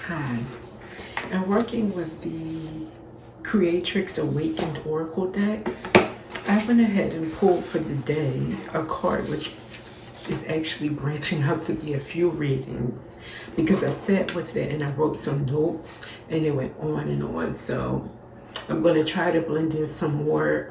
Hi, I'm working with the Creatrix Awakened Oracle deck. I went ahead and pulled for the day a card which is actually branching out to be a few readings because I sat with it and I wrote some notes and it went on and on. So I'm going to try to blend in some more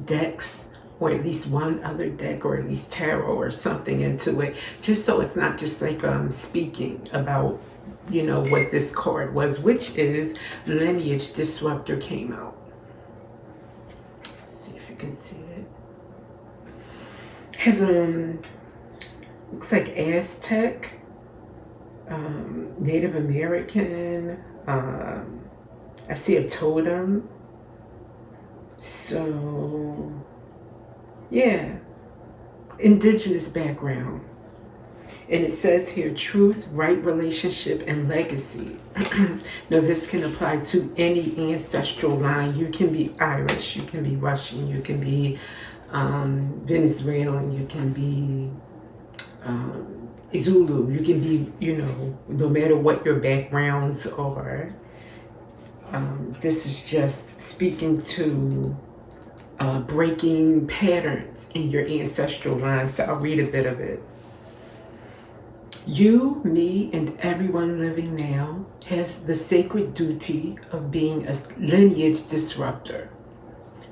decks, or at least one other deck, or at least tarot or something into it, just so it's not just like speaking about, you know, what this card was, which is Lineage Disruptor came out. Let's see if you can see it. Has looks like Aztec, Native American, I see a totem. So yeah, indigenous background. And it says here, truth, right relationship, and legacy. Now, this can apply to any ancestral line. You can be Irish, you can be Russian, you can be Venezuelan, you can be Zulu, you can be, you know, no matter what your backgrounds are. This is just speaking to breaking patterns in your ancestral line. So I'll read a bit of it. You, me, and everyone living now has the sacred duty of being a lineage disruptor.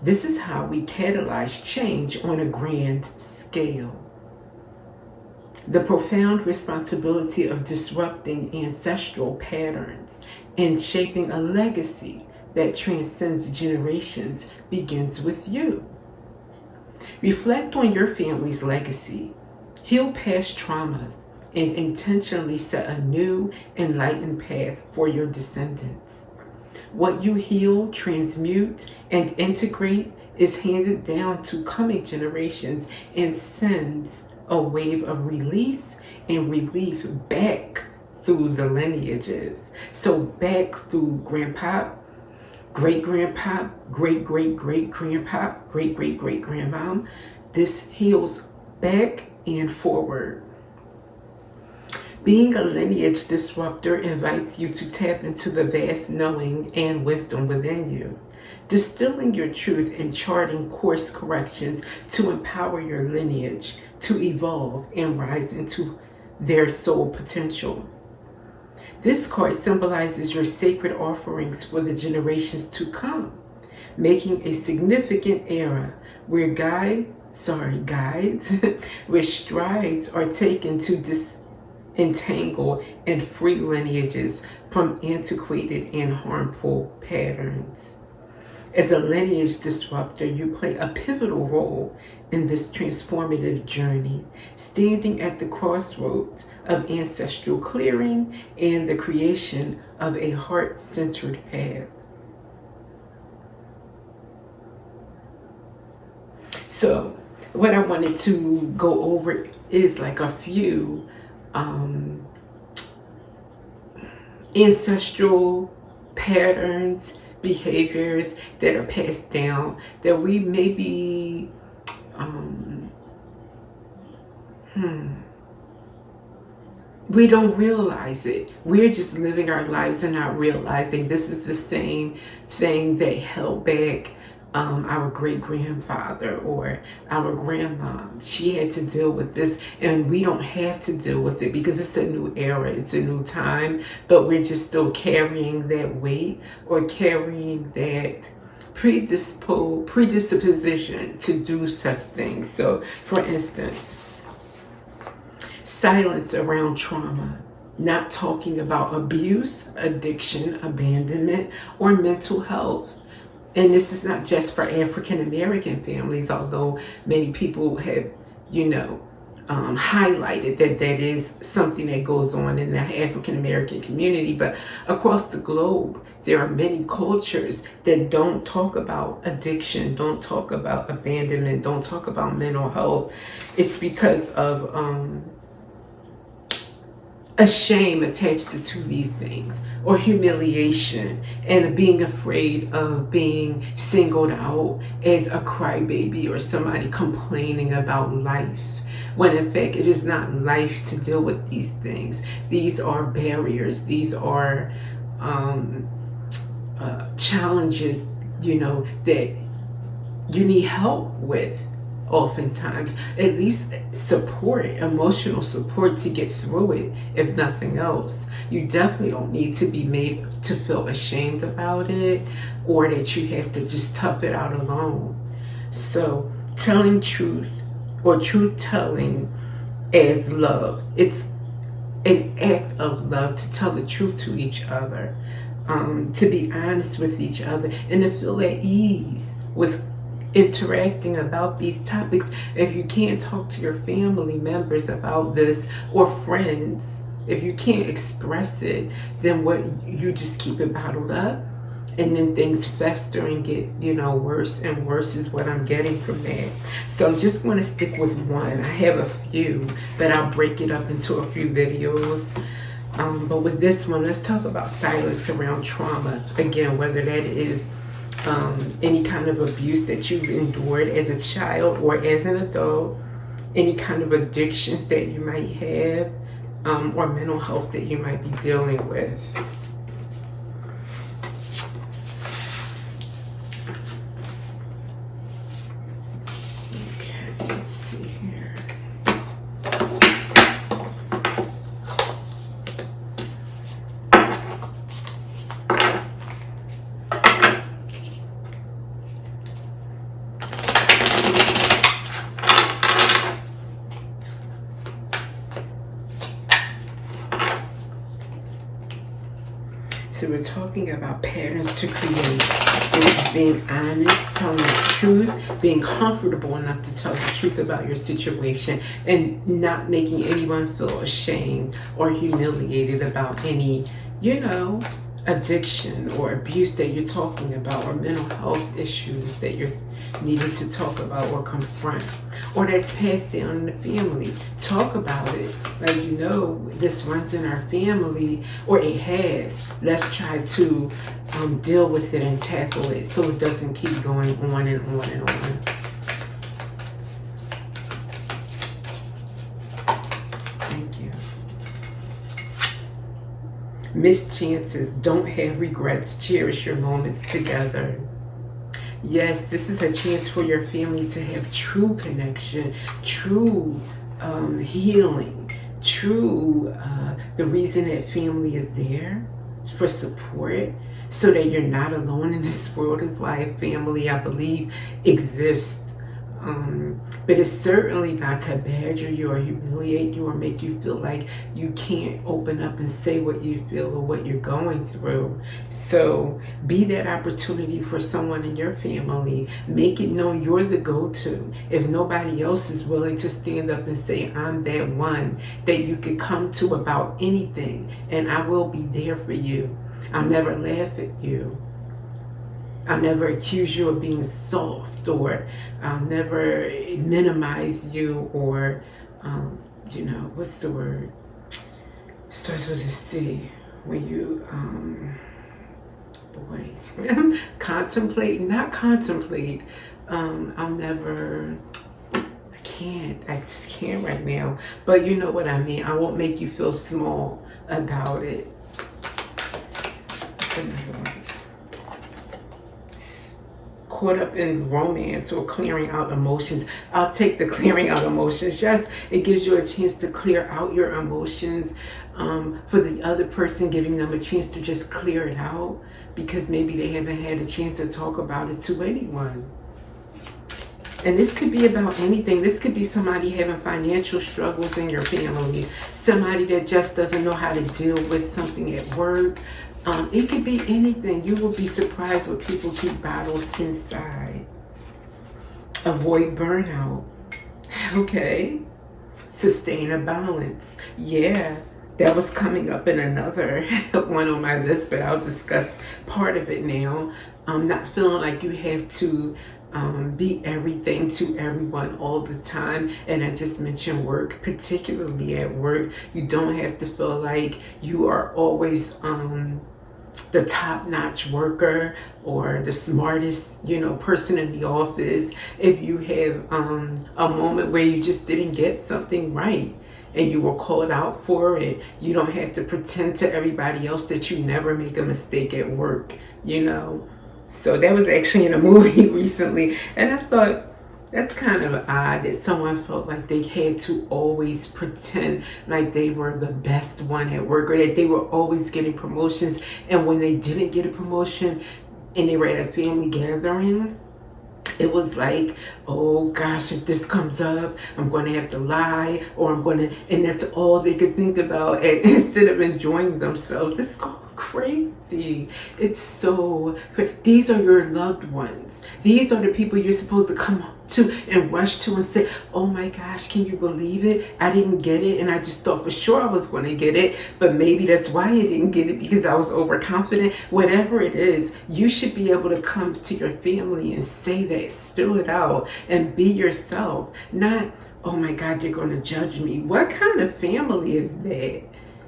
This is how we catalyze change on a grand scale. The profound responsibility of disrupting ancestral patterns and shaping a legacy that transcends generations begins with you. Reflect on your family's legacy, heal past traumas, and intentionally set a new, enlightened path for your descendants. What you heal, transmute, and integrate is handed down to coming generations and sends a wave of release and relief back through the lineages. So back through grandpa, great-grandpa, great-great-great-grandpa, great-great-great-grandmom. This heals back and forward. Being a lineage disruptor invites you to tap into the vast knowing and wisdom within you, distilling your truth and charting course corrections to empower your lineage to evolve and rise into their soul potential. This card symbolizes your sacred offerings for the generations to come, making a significant era where guides, where strides are taken to disentangle and free lineages from antiquated and harmful patterns. As a lineage disruptor, you play a pivotal role in this transformative journey, standing at the crossroads of ancestral clearing and the creation of a heart-centered path. So what I wanted to go over is like a few ancestral patterns, behaviors that are passed down that we maybe we don't realize it. We're just living our lives and not realizing this is the same thing that held back our great-grandfather or our grandmom. She had to deal with this, and we don't have to deal with it because it's a new era, it's a new time, but we're just still carrying that weight or carrying that predisposition to do such things. So, for instance, silence around trauma, not talking about abuse, addiction, abandonment, or mental health. And this is not just for African American families, although many people have, you know, highlighted that that is something that goes on in the African American community. But across the globe, there are many cultures that don't talk about addiction, don't talk about abandonment, don't talk about mental health. It's because of a shame attached to these things, or humiliation, and being afraid of being singled out as a crybaby or somebody complaining about life. when in fact it is not life to deal with these things. These are barriers. These are challenges, that you need help with. Oftentimes, at least support, emotional support to get through it, if nothing else. You definitely don't need to be made to feel ashamed about it, or that you have to just tough it out alone. So telling truth, or truth telling, as love, it's an act of love to tell the truth to each other, to be honest with each other, and to feel at ease with interacting about these topics. If you can't talk to your family members about this, or friends, if you can't express it, then what, you just keep it bottled up, and then things fester and get, worse and worse, is what I'm getting from that. So I'm just going to stick with one. I have a few, but I'll break it up into a few videos. But with this one, let's talk about silence around trauma. Again, whether that is any kind of abuse that you've endured as a child or as an adult, any kind of addictions that you might have, or mental health that you might be dealing with. Okay, let's see here. So we're talking about patterns to create. It's being honest, telling the truth, being comfortable enough to tell the truth about your situation, and not making anyone feel ashamed or humiliated about any, addiction or abuse that you're talking about, or mental health issues that you're needing to talk about or confront, or that's passed down in the family. Talk about it. Like, this runs in our family, or it has. Let's try to deal with it and tackle it so it doesn't keep going on and on and on. Thank you. Missed chances. Don't have regrets. Cherish your moments together. Yes, this is a chance for your family to have true connection, true healing, true the reason that family is there for support, so that you're not alone in this world, is why family, I believe, exists. But it's certainly not to badger you or humiliate you or make you feel like you can't open up and say what you feel or what you're going through. So be that opportunity for someone in your family. Make it known you're the go-to. If nobody else is willing to stand up and say, I'm that one that you can come to about anything, and I will be there for you. I'll never laugh at you. I'll never accuse you of being soft, or I'll never minimize you, or, what's the word? Starts with a C. When you, not contemplate. I'll never, I just can't right now. But you know what I mean. I won't make you feel small about it. That's another one. Caught up in romance or clearing out emotions. I'll take the clearing out emotions. Yes, it gives you a chance to clear out your emotions, for the other person, giving them a chance to just clear it out, because maybe they haven't had a chance to talk about it to anyone. And this could be about anything. This could be somebody having financial struggles in your family, somebody that just doesn't know how to deal with something at work. It could be anything. You will be surprised what people keep bottled inside. Avoid burnout. Okay. Sustain a balance. Yeah, that was coming up in another one on my list, but I'll discuss part of it now. Not feeling like you have to be everything to everyone all the time. And I just mentioned work, particularly at work. You don't have to feel like you are always the top-notch worker or the smartest, person in the office. If you have a moment where you just didn't get something right and you were called out for it, you don't have to pretend to everybody else that you never make a mistake at work, So that was actually in a movie recently, and I thought, that's kind of odd that someone felt like they had to always pretend like they were the best one at work, or that they were always getting promotions, and when they didn't get a promotion and they were at a family gathering, it was like, oh gosh, if this comes up, I'm going to have to lie, or and that's all they could think about instead of enjoying themselves. It's crazy. It's so, these are your loved ones. These are the people you're supposed to come to and rush to and say, oh my gosh, can you believe it? I didn't get it, and I just thought for sure I was going to get it, but maybe that's why I didn't get it, because I was overconfident. Whatever it is, you should be able to come to your family and say that, spill it out, and be yourself. Not, oh my God, they're going to judge me. What kind of family is that?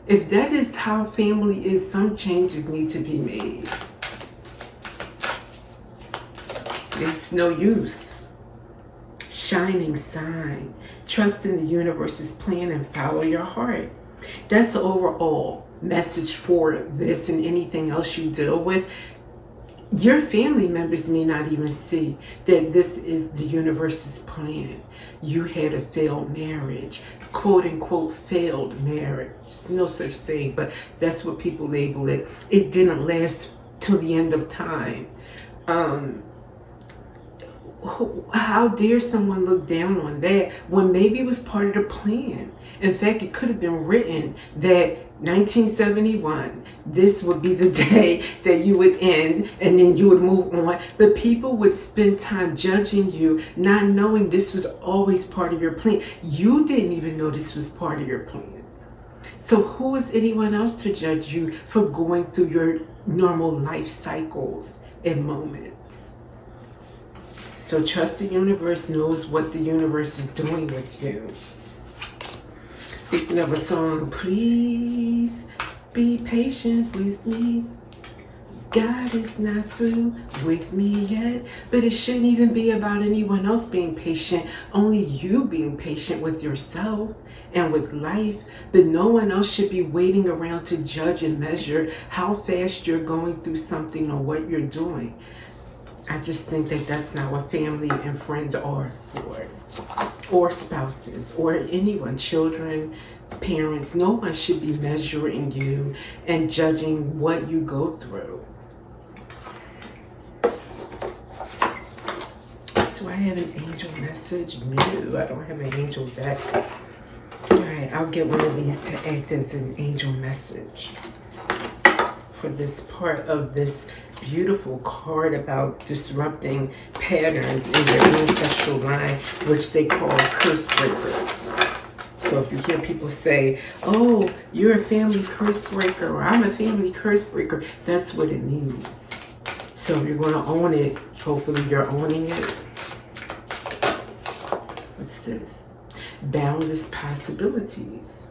If that is how family is, some changes need to be made. It's no use. Shining sign. Trust in the universe's plan and follow your heart. That's the overall message for this and anything else you deal with. Your family members may not even see that this is the universe's plan. You had a failed marriage, quote unquote failed marriage. There's no such thing, but that's what people label it. It didn't last till the end of time. How dare someone look down on that when maybe it was part of the plan? In fact, it could have been written that 1971, this would be the day that you would end, and then you would move on. But people would spend time judging you, not knowing this was always part of your plan. You didn't even know this was part of your plan. So who is anyone else to judge you for going through your normal life cycles and moments? So trust the universe knows what the universe is doing with you. Speaking of a song, please be patient with me. God is not through with me yet, but it shouldn't even be about anyone else being patient, only you being patient with yourself and with life. But no one else should be waiting around to judge and measure how fast you're going through something or what you're doing. I just think that that's not what family and friends are for, or spouses, or anyone, children, parents. No one should be measuring you and judging what you go through. Do I have an angel message? No, I don't have an angel deck. All right, I'll get one of these to act as an angel message for this part of this beautiful card about disrupting patterns in your ancestral line, which they call curse breakers. So if you hear people say, oh, you're a family curse breaker, or I'm a family curse breaker, that's what it means. So if you're going to own it, hopefully you're owning it. What's this? Boundless possibilities.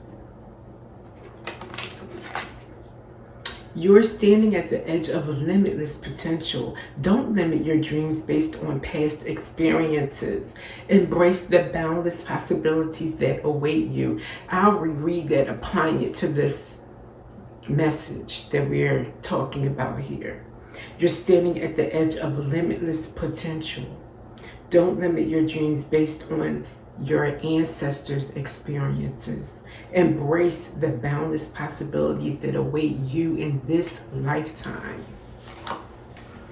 You're standing at the edge of limitless potential. Don't limit your dreams based on past experiences. Embrace the boundless possibilities that await you. I'll reread that, applying it to this message that we're talking about here. You're standing at the edge of limitless potential. Don't limit your dreams based on your ancestors' experiences. Embrace the boundless possibilities that await you in this lifetime.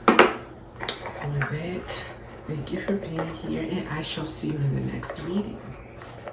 And with that, thank you for being here, and I shall see you in the next reading.